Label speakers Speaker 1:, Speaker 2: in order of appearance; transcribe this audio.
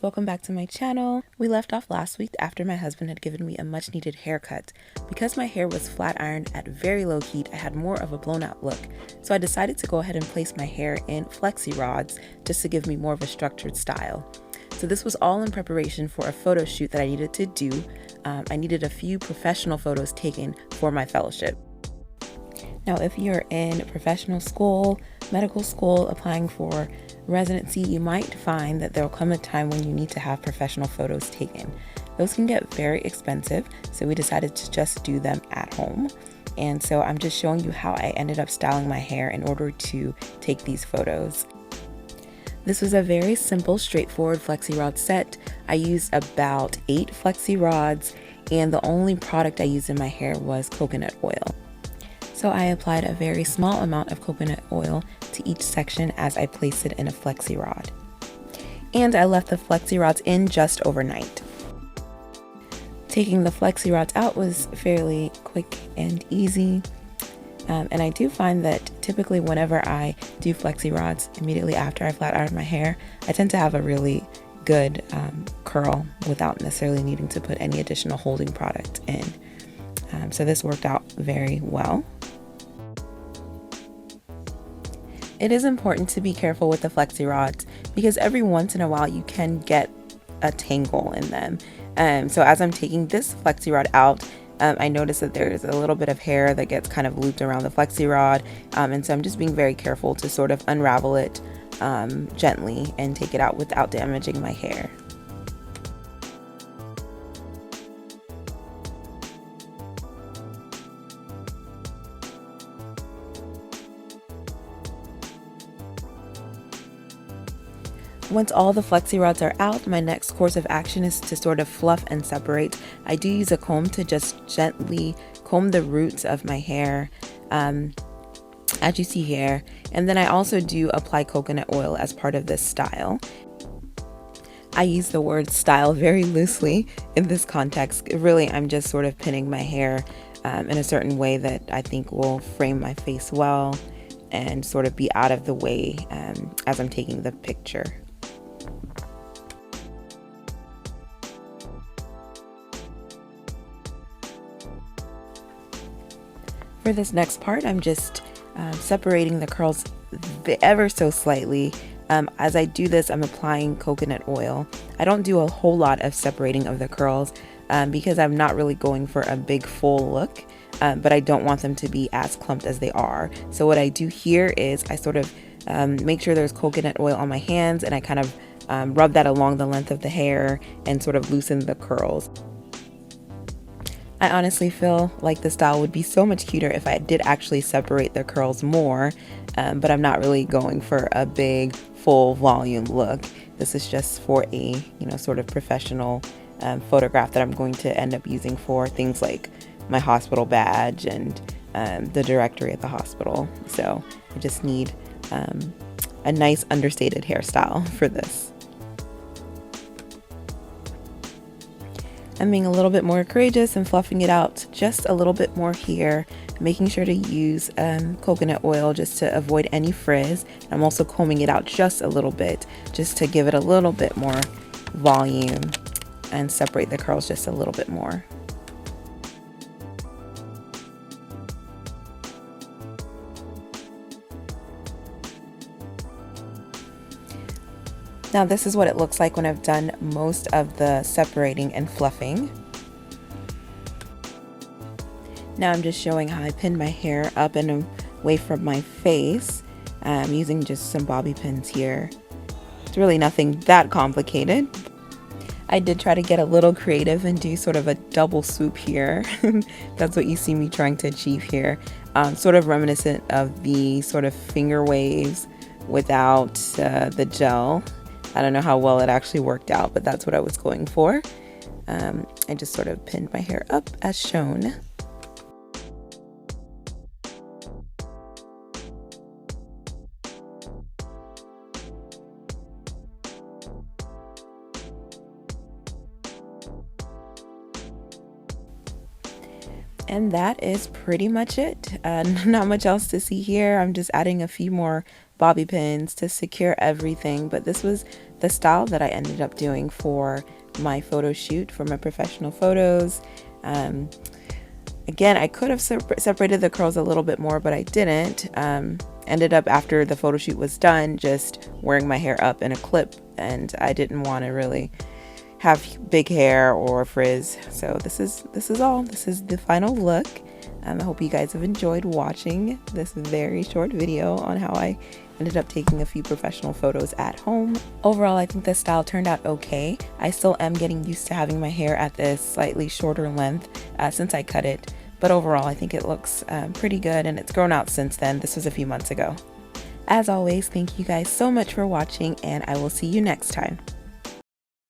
Speaker 1: welcome back to my channel. We left off last week after my husband had given me a much needed haircut. Because my hair was flat ironed at very low heat, I had more of a blown out look. So I decided to go ahead and place my hair in flexi rods just to give me more of a structured style. So this was all in preparation for a photo shoot that I needed to do. I needed a few professional photos taken for my fellowship. Now, if you're in professional school, medical school, applying for residency, you might find that there'll come a time when you need to have professional photos taken. Those can get very expensive, so we decided to just do them at home. And so I'm just showing you how I ended up styling my hair in order to take these photos. This was a very simple, straightforward flexi rod set. I used about 8 flexi rods, and the only product I used in my hair was coconut oil. So I applied a very small amount of coconut oil to each section as I placed it in a flexi rod. And I left the flexi rods in just overnight. Taking the flexi rods out was fairly quick and easy. And I do find that typically whenever I do flexi rods immediately after I flat iron my hair, I tend to have a really good curl without necessarily needing to put any additional holding product in. So this worked out very well. It is important to be careful with the flexi rods because every once in a while you can get a tangle in them. So as I'm taking this flexi rod out, I noticed that there's a little bit of hair that gets kind of looped around the flexi rod. And so I'm just being very careful to sort of unravel it gently and take it out without damaging my hair. Once all the flexi rods are out, my next course of action is to sort of fluff and separate. I do use a comb to just gently comb the roots of my hair, as you see here. And then I also do apply coconut oil as part of this style. I use the word style very loosely in this context. Really, I'm just sort of pinning my hair in a certain way that I think will frame my face well and sort of be out of the way as I'm taking the picture. For this next part, I'm just separating the curls ever so slightly. As I do this, I'm applying coconut oil. I don't do a whole lot of separating of the curls because I'm not really going for a big full look, but I don't want them to be as clumped as they are. So what I do here is I sort of make sure there's coconut oil on my hands, and I kind of rub that along the length of the hair and sort of loosen the curls. I honestly feel like the style would be so much cuter if I did actually separate the curls more, but I'm not really going for a big full volume look. This is just for a sort of professional photograph that I'm going to end up using for things like my hospital badge and the directory at the hospital. So I just need a nice understated hairstyle for this. I'm being a little bit more courageous and fluffing it out just a little bit more here, making sure to use coconut oil just to avoid any frizz. I'm also combing it out just a little bit just to give it a little bit more volume and separate the curls just a little bit more. Now this is what it looks like when I've done most of the separating and fluffing. Now I'm just showing how I pinned my hair up and away from my face using just some bobby pins here. It's really nothing that complicated. I did try to get a little creative and do sort of a double swoop here. That's what you see me trying to achieve here. Sort of reminiscent of the sort of finger waves without the gel. I don't know how well it actually worked out, but that's what I was going for. I just sort of pinned my hair up as shown. And that is pretty much it. Not much else to see here. I'm just adding a few more bobby pins to secure everything, but this was the style that I ended up doing for my photo shoot, for my professional photos. Again, I could have separated the curls a little bit more, but I didn't. Ended up, after the photo shoot was done, just wearing my hair up in a clip, and I didn't want to really have big hair or frizz. So this is all. This is the final look. I hope you guys have enjoyed watching this very short video on how I ended up taking a few professional photos at home. Overall, I think this style turned out okay. I still am getting used to having my hair at this slightly shorter length since I cut it, but overall I think it looks pretty good, and it's grown out since then. This was a few months ago. As always, thank you guys so much for watching, and I will see you next time.